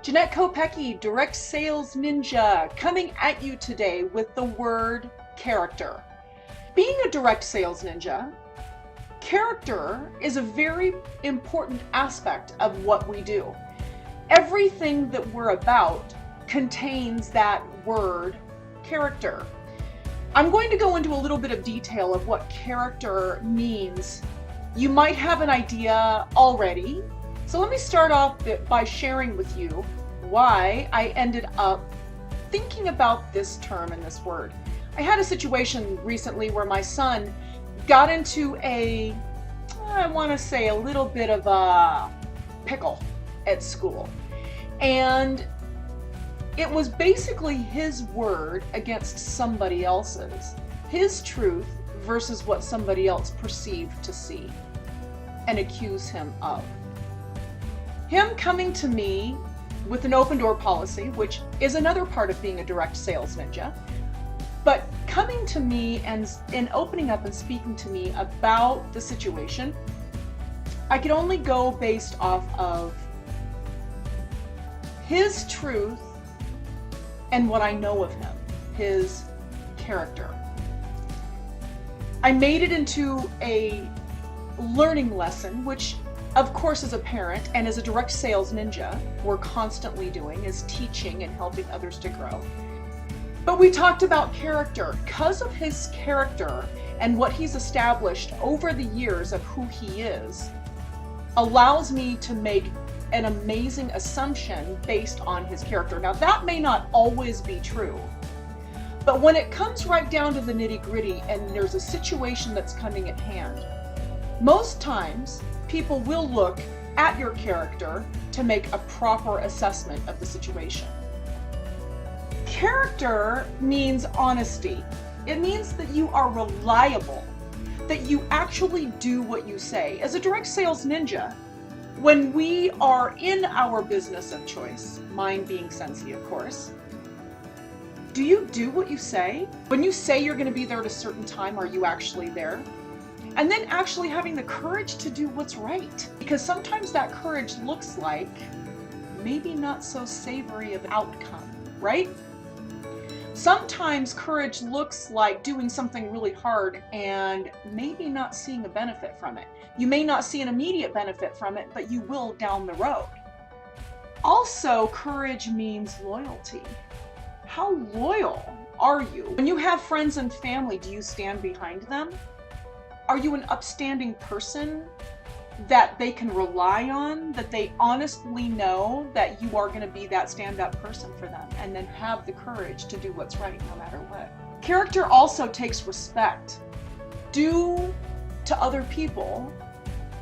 Jeanette Kopecki, Direct Sales Ninja, coming at you today with the word character. Being a direct sales ninja, character is a very important aspect of what we do. Everything that we're about contains that word character. I'm going to go into a little bit of detail of what character means. You might have an idea already. So let me start off by sharing with you why I ended up thinking about this term and this word. I had a situation recently where my son got into I want to say a little bit of a pickle at school. And it was basically his word against somebody else's. His truth versus what somebody else perceived to see and accuse him of. Him coming to me with an open door policy, which is another part of being a direct sales ninja, but coming to me and opening up and speaking to me about the situation, I could only go based off of his truth and what I know of him, his character. I made it into a learning lesson, which of course as a parent and as a direct sales ninja, we're constantly doing is teaching and helping others to grow. But we talked about character. Because of his character and what he's established over the years of who he is, allows me to make an amazing assumption based on his character. Now that may not always be true, but when it comes right down to the nitty-gritty and there's a situation that's coming at hand, most times people will look at your character to make a proper assessment of the situation. Character means honesty. It means that you are reliable, that you actually do what you say. As a direct sales ninja, when we are in our business of choice, mine being Scentsy, of course, do you do what you say? When you say you're going to be there at a certain time, are you actually there? And then actually having the courage to do what's right. Because sometimes that courage looks like maybe not so savory of outcome, right? Sometimes courage looks like doing something really hard and maybe not seeing a benefit from it. You may not see an immediate benefit from it, but you will down the road. Also, courage means loyalty. How loyal are you? When you have friends and family, do you stand behind them? Are you an upstanding person that they can rely on, that they honestly know that you are going to be that stand-up person for them, and then have the courage to do what's right no matter what? Character also takes respect. Do to other people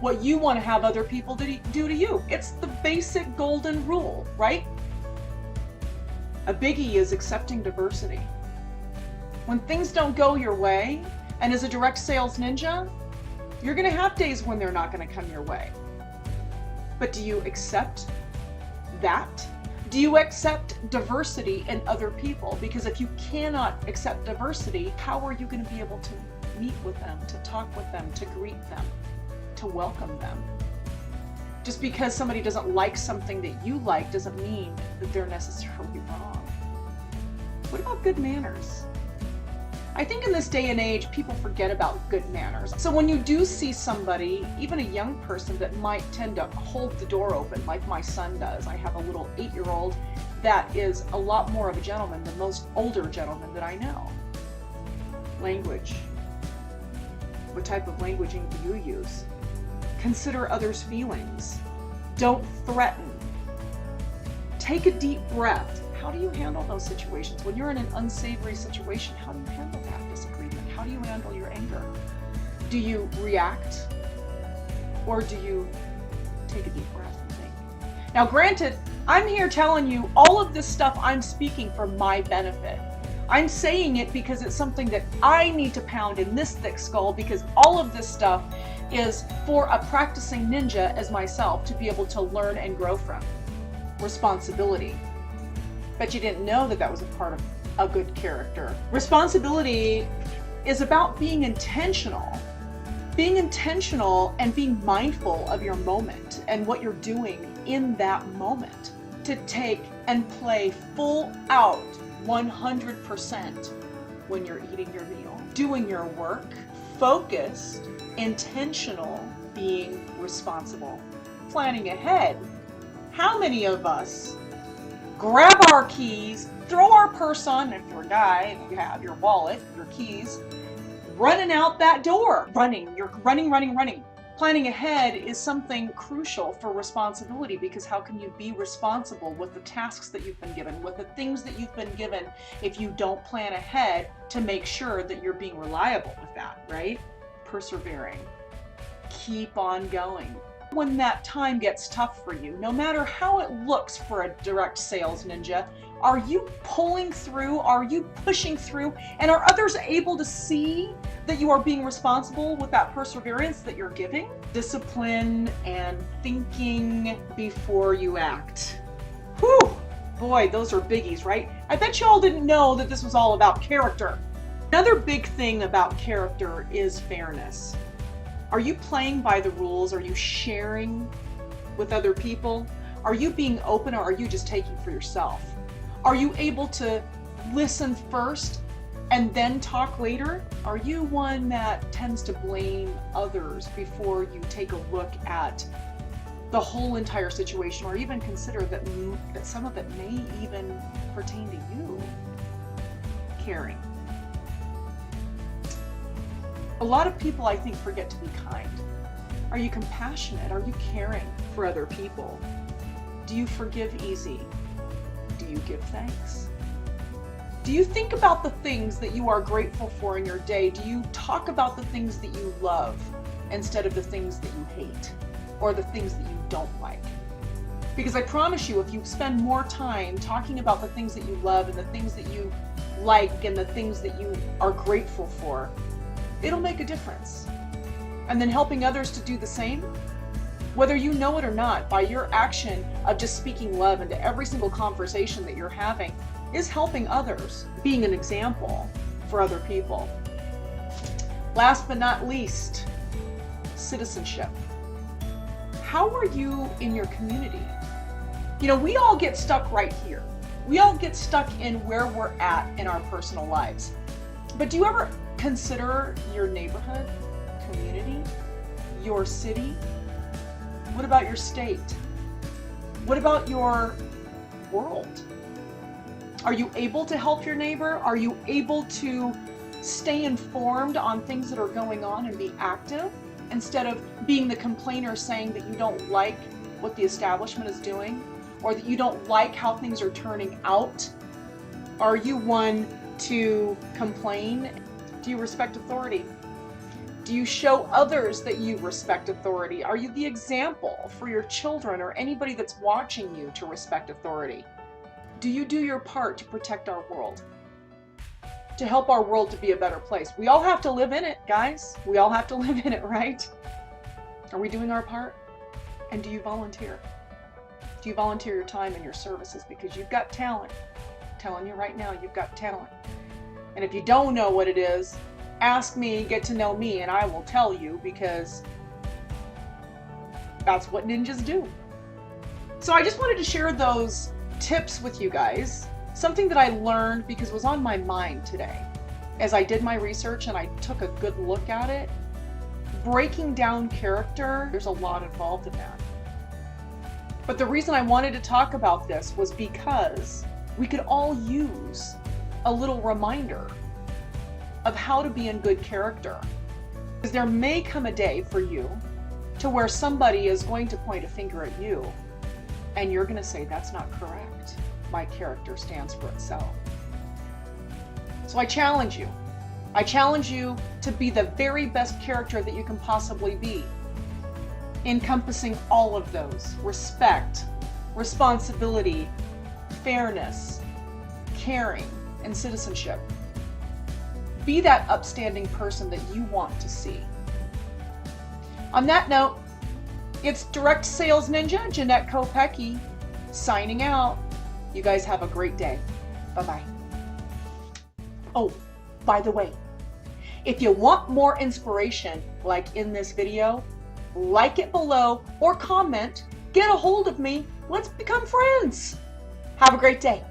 what you want to have other people do to you. It's the basic golden rule, right? A biggie is accepting diversity. When things don't go your way, and as a direct sales ninja, you're going to have days when they're not going to come your way. But do you accept that? Do you accept diversity in other people? Because if you cannot accept diversity, how are you going to be able to meet with them, to talk with them, to greet them, to welcome them? Just because somebody doesn't like something that you like doesn't mean that they're necessarily wrong. What about good manners? I think in this day and age, people forget about good manners. So when you do see somebody, even a young person that might tend to hold the door open like my son does. I have a little 8-year-old that is a lot more of a gentleman than most older gentlemen that I know. Language. What type of languaging do you use? Consider others' feelings. Don't threaten. Take a deep breath. How do you handle those situations? When you're in an unsavory situation, how do you handle that disagreement? How do you handle your anger? Do you react? Or do you take a deep breath and think? Now granted, I'm here telling you all of this stuff I'm speaking for my benefit. I'm saying it because it's something that I need to pound in this thick skull, because all of this stuff is for a practicing ninja as myself to be able to learn and grow from. Responsibility. Bet you didn't know that that was a part of a good character. Responsibility is about being intentional. Being intentional and being mindful of your moment and what you're doing in that moment. to take and play full out 100% when you're eating your meal, doing your work, focused, intentional, being responsible, planning ahead. How many of us grab our keys, throw our purse on, if you're a guy and you have your wallet, your keys, running out that door, you're running. Planning ahead is something crucial for responsibility, because how can you be responsible with the tasks that you've been given, with the things that you've been given, if you don't plan ahead to make sure that you're being reliable with that, right? Persevering. Keep on going. When that time gets tough for you, no matter how it looks for a direct sales ninja, are you pulling through? Are you pushing through? And are others able to see that you are being responsible with that perseverance that you're giving? Discipline and thinking before you act. Whew, boy, those are biggies, right? I bet y'all didn't know that this was all about character. Another big thing about character is fairness. Are you playing by the rules? Are you sharing with other people? Are you being open, or are you just taking for yourself? Are you able to listen first and then talk later? Are you one that tends to blame others before you take a look at the whole entire situation, or even consider that some of it may even pertain to you? Caring. A lot of people, I think, forget to be kind. Are you compassionate? Are you caring for other people? Do you forgive easy? Do you give thanks? Do you think about the things that you are grateful for in your day? Do you talk about the things that you love instead of the things that you hate, or the things that you don't like? Because I promise you, if you spend more time talking about the things that you love and the things that you like and the things that you are grateful for, it'll make a difference. And then helping others to do the same, whether you know it or not, by your action of just speaking love into every single conversation that you're having, is helping others, being an example for other people. Last but not least, citizenship. How are you in your community? You know, we all get stuck right here. We all get stuck in where we're at in our personal lives. But do you ever consider your neighborhood, community, your city? What about your state? What about your world? Are you able to help your neighbor? Are you able to stay informed on things that are going on and be active, instead of being the complainer saying that you don't like what the establishment is doing, or that you don't like how things are turning out? Are you one to complain? Do you respect authority? Do you show others that you respect authority? Are you the example for your children or anybody that's watching you to respect authority? Do you do your part to protect our world? To help our world to be a better place? We all have to live in it, guys. We all have to live in it, right? Are we doing our part? And do you volunteer? Do you volunteer your time and your services? Because you've got talent. I'm telling you right now, you've got talent. And if you don't know what it is, ask me, get to know me, and I will tell you, because that's what ninjas do. So I just wanted to share those tips with you guys. Something that I learned because it was on my mind today as I did my research and I took a good look at it. Breaking down character, there's a lot involved in that. But the reason I wanted to talk about this was because we could all use a little reminder of how to be in good character. Because there may come a day for you to where somebody is going to point a finger at you and you're going to say, that's not correct. My character stands for itself. So I challenge you. I challenge you to be the very best character that you can possibly be, encompassing all of those: respect, responsibility, fairness, caring, and citizenship. Be that upstanding person that you want to see. On that note, it's Direct Sales Ninja, Jeanette Kopecky, signing out. You guys have a great day. Bye-bye. Oh, by the way, if you want more inspiration like in this video, like it below or comment, get a hold of me, Let's become friends. Have a great day.